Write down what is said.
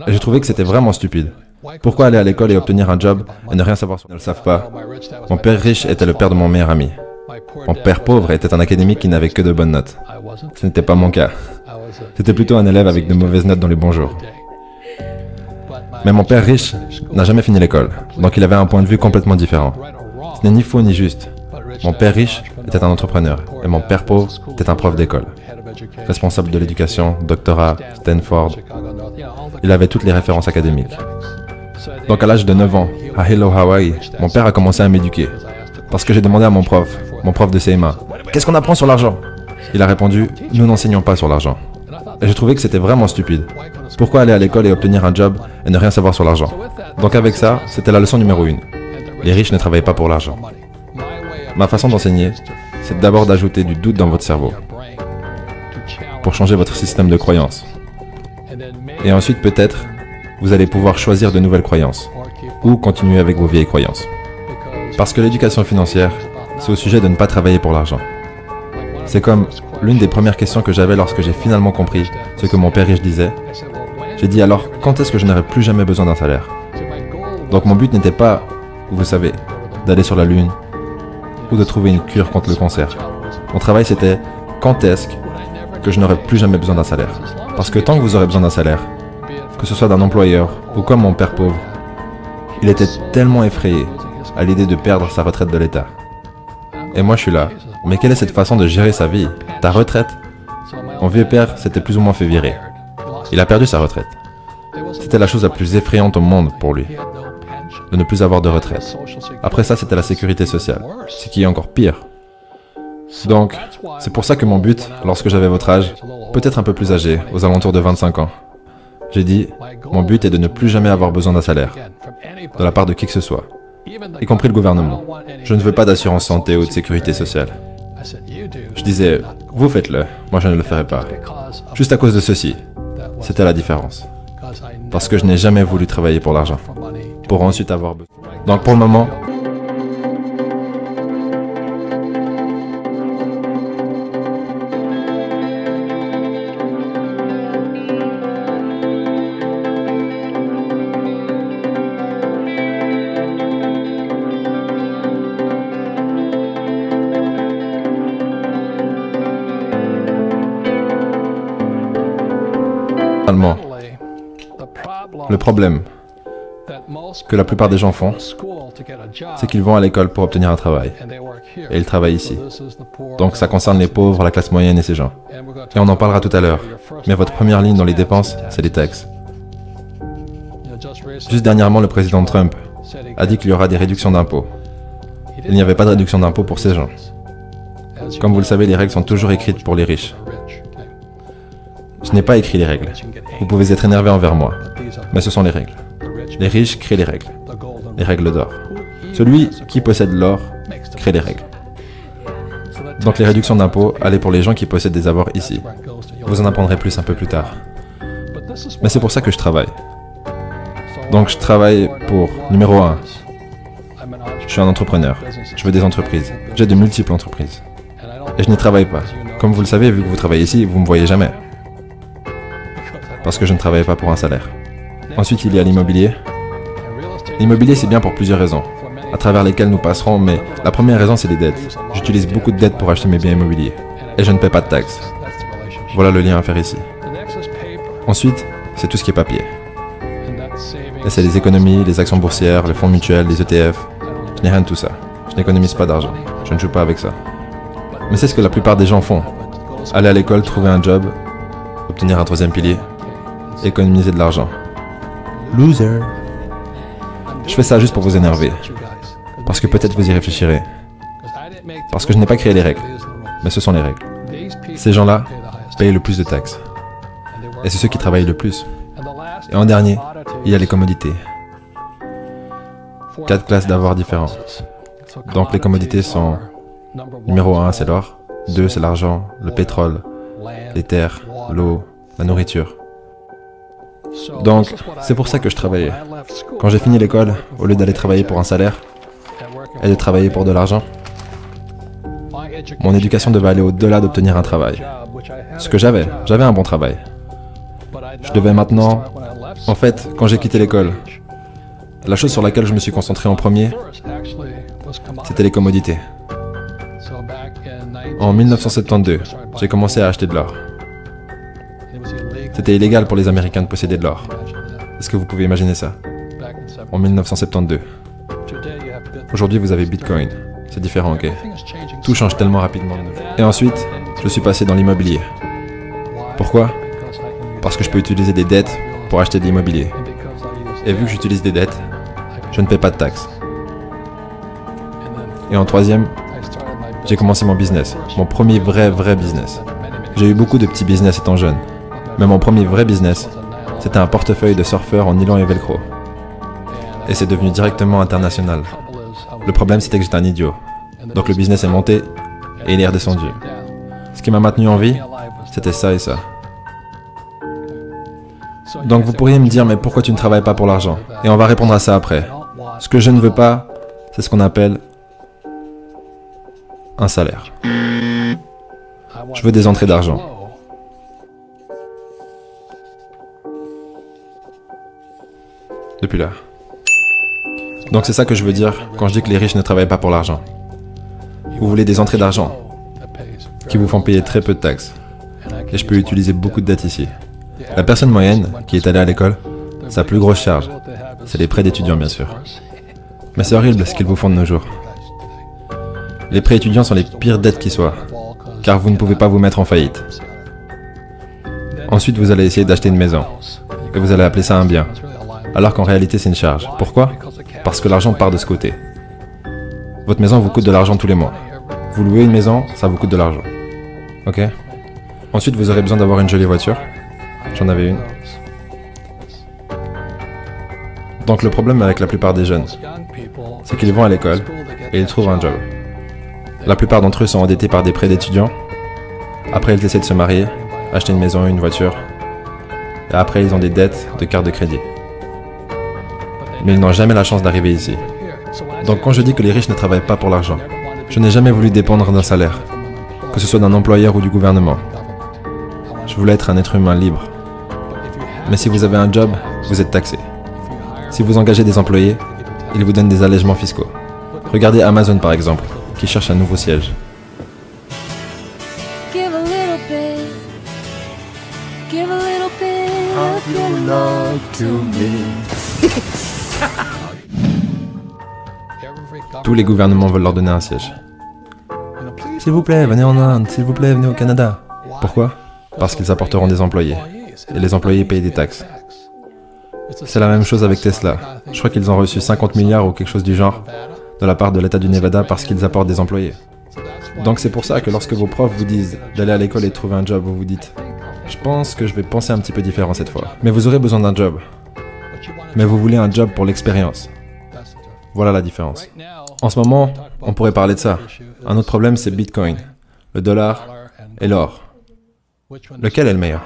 Et j'ai trouvé que c'était vraiment stupide. Pourquoi aller à l'école et obtenir un job et ne rien savoir sur... Ils ne le savent pas. Mon père riche était le père de mon meilleur ami. Mon père pauvre était un académique qui n'avait que de bonnes notes. Ce n'était pas mon cas. C'était plutôt un élève avec de mauvaises notes dans les bons jours. Mais mon père riche n'a jamais fini l'école, donc il avait un point de vue complètement différent. Ce n'est ni faux ni juste. Mon père riche était un entrepreneur, et mon père pauvre était un prof d'école. Responsable de l'éducation, doctorat, Stanford. Il avait toutes les références académiques. Donc à l'âge de 9 ans, à Hello Hawaii, mon père a commencé à m'éduquer. Parce que j'ai demandé à mon prof de CMA, « Qu'est-ce qu'on apprend sur l'argent ?» Il a répondu, « Nous n'enseignons pas sur l'argent. » Et j'ai trouvé que c'était vraiment stupide. Pourquoi aller à l'école et obtenir un job et ne rien savoir sur l'argent? Donc avec ça, c'était la leçon numéro 1. Les riches ne travaillent pas pour l'argent. Ma façon d'enseigner, c'est d'abord d'ajouter du doute dans votre cerveau pour changer votre système de croyances. Et ensuite, peut-être, vous allez pouvoir choisir de nouvelles croyances ou continuer avec vos vieilles croyances. Parce que l'éducation financière, c'est au sujet de ne pas travailler pour l'argent. C'est comme l'une des premières questions que j'avais lorsque j'ai finalement compris ce que mon père riche disait. J'ai dit alors, quand est-ce que je n'aurai plus jamais besoin d'un salaire? Donc mon but n'était pas, vous savez, d'aller sur la lune ou de trouver une cure contre le cancer. Mon travail c'était, quand est-ce que je n'aurai plus jamais besoin d'un salaire? Parce que tant que vous aurez besoin d'un salaire, que ce soit d'un employeur ou comme mon père pauvre, il était tellement effrayé à l'idée de perdre sa retraite de l'État. Et moi je suis là. Mais quelle est cette façon de gérer sa vie? Ta retraite? Mon vieux père s'était plus ou moins fait virer. Il a perdu sa retraite. C'était la chose la plus effrayante au monde pour lui, de ne plus avoir de retraite. Après ça, c'était la sécurité sociale, ce qui est encore pire. Donc, c'est pour ça que mon but, lorsque j'avais votre âge, peut-être un peu plus âgé, aux alentours de 25 ans, j'ai dit, mon but est de ne plus jamais avoir besoin d'un salaire, de la part de qui que ce soit, y compris le gouvernement. Je ne veux pas d'assurance santé ou de sécurité sociale. Je disais, vous faites-le, moi je ne le ferai pas. Juste à cause de ceci, c'était la différence. Parce que je n'ai jamais voulu travailler pour l'argent, pour ensuite avoir besoin. Donc pour le moment, le problème que la plupart des gens font, c'est qu'ils vont à l'école pour obtenir un travail. Et ils travaillent ici. Donc ça concerne les pauvres, la classe moyenne et ces gens. Et on en parlera tout à l'heure. Mais votre première ligne dans les dépenses, c'est les taxes. Juste dernièrement, le président Trump a dit qu'il y aura des réductions d'impôts. Il n'y avait pas de réduction d'impôts pour ces gens. Comme vous le savez, les règles sont toujours écrites pour les riches. Je n'ai pas écrit les règles. Vous pouvez être énervé envers moi, mais ce sont les règles. Les riches créent les règles d'or. Celui qui possède l'or crée les règles. Donc les réductions d'impôts allaient pour les gens qui possèdent des avoirs ici. Vous en apprendrez plus un peu plus tard. Mais c'est pour ça que je travaille. Donc je travaille pour, numéro 1, je suis un entrepreneur. Je veux des entreprises. J'ai de multiples entreprises. Et je n'y travaille pas. Comme vous le savez, vu que vous travaillez ici, vous ne me voyez jamais. Parce que je ne travaille pas pour un salaire. Ensuite, il y a l'immobilier. L'immobilier, c'est bien pour plusieurs raisons, à travers lesquelles nous passerons, mais la première raison, c'est les dettes. J'utilise beaucoup de dettes pour acheter mes biens immobiliers. Et je ne paie pas de taxes. Voilà le lien à faire ici. Ensuite, c'est tout ce qui est papier. Et c'est les économies, les actions boursières, les fonds mutuels, les ETF. Je n'ai rien de tout ça. Je n'économise pas d'argent. Je ne joue pas avec ça. Mais c'est ce que la plupart des gens font. Aller à l'école, trouver un job, obtenir un troisième pilier, économiser de l'argent. Loser. Je fais ça juste pour vous énerver. Parce que peut-être vous y réfléchirez. Parce que je n'ai pas créé les règles. Mais ce sont les règles. Ces gens-là payent le plus de taxes. Et c'est ceux qui travaillent le plus. Et en dernier, il y a les commodités. 4 classes d'avoirs différents. Donc les commodités sont... Numéro 1, c'est l'or. 2, c'est l'argent, le pétrole, les terres, l'eau, la nourriture. Donc, c'est pour ça que je travaillais. Quand j'ai fini l'école, au lieu d'aller travailler pour un salaire et de travailler pour de l'argent, mon éducation devait aller au-delà d'obtenir un travail. Ce que j'avais un bon travail. Je devais maintenant En fait, quand j'ai quitté l'école, la chose sur laquelle je me suis concentré en premier, c'était les commodités. En 1972, j'ai commencé à acheter de l'or. C'était illégal pour les Américains de posséder de l'or. Est-ce que vous pouvez imaginer ça? En 1972. Aujourd'hui, vous avez Bitcoin. C'est différent, ok? Tout change tellement rapidement. Et ensuite, je suis passé dans l'immobilier. Pourquoi? Parce que je peux utiliser des dettes pour acheter de l'immobilier. Et vu que j'utilise des dettes, je ne paie pas de taxes. Et en troisième, j'ai commencé mon business. Mon premier vrai business. J'ai eu beaucoup de petits business étant jeune. Mais mon premier vrai business, c'était un portefeuille de surfeurs en nylon et velcro. Et c'est devenu directement international. Le problème, c'était que j'étais un idiot. Donc le business est monté et il est redescendu. Ce qui m'a maintenu en vie, c'était ça et ça. Donc vous pourriez me dire, mais pourquoi tu ne travailles pas pour l'argent? Et on va répondre à ça après. Ce que je ne veux pas, c'est ce qu'on appelle un salaire. Je veux des entrées d'argent. Depuis là. Donc c'est ça que je veux dire quand je dis que les riches ne travaillent pas pour l'argent. Vous voulez des entrées d'argent qui vous font payer très peu de taxes. Et je peux utiliser beaucoup de dettes ici. La personne moyenne qui est allée à l'école, sa plus grosse charge, c'est les prêts d'étudiants bien sûr. Mais c'est horrible ce qu'ils vous font de nos jours. Les prêts étudiants sont les pires dettes qui soient, car vous ne pouvez pas vous mettre en faillite. Ensuite, vous allez essayer d'acheter une maison, et vous allez appeler ça un bien, alors qu'en réalité c'est une charge. Pourquoi? Parce que l'argent part de ce côté. Votre maison vous coûte de l'argent tous les mois. Vous louez une maison, ça vous coûte de l'argent. Ok? Ensuite, vous aurez besoin d'avoir une jolie voiture. J'en avais une. Donc le problème avec la plupart des jeunes, c'est qu'ils vont à l'école et ils trouvent un job. La plupart d'entre eux sont endettés par des prêts d'étudiants. Après, ils essaient de se marier, acheter une maison, une voiture. Et après, ils ont des dettes de carte de crédit. Mais ils n'ont jamais la chance d'arriver ici. Donc quand je dis que les riches ne travaillent pas pour l'argent, je n'ai jamais voulu dépendre d'un salaire, que ce soit d'un employeur ou du gouvernement. Je voulais être un être humain libre. Mais si vous avez un job, vous êtes taxé. Si vous engagez des employés, ils vous donnent des allègements fiscaux. Regardez Amazon par exemple, qui cherche un nouveau siège. Tous les gouvernements veulent leur donner un siège. S'il vous plaît, venez en Inde, s'il vous plaît, venez au Canada. Pourquoi? Parce qu'ils apporteront des employés. Et les employés payent des taxes. C'est la même chose avec Tesla. Je crois qu'ils ont reçu 50 milliards ou quelque chose du genre de la part de l'État du Nevada parce qu'ils apportent des employés. Donc c'est pour ça que lorsque vos profs vous disent d'aller à l'école et de trouver un job, vous vous dites « Je pense que je vais penser un petit peu différent cette fois. » Mais vous aurez besoin d'un job. Mais vous voulez un job pour l'expérience. Voilà la différence. En ce moment, on pourrait parler de ça. Un autre problème, c'est Bitcoin, le dollar et l'or. Lequel est le meilleur?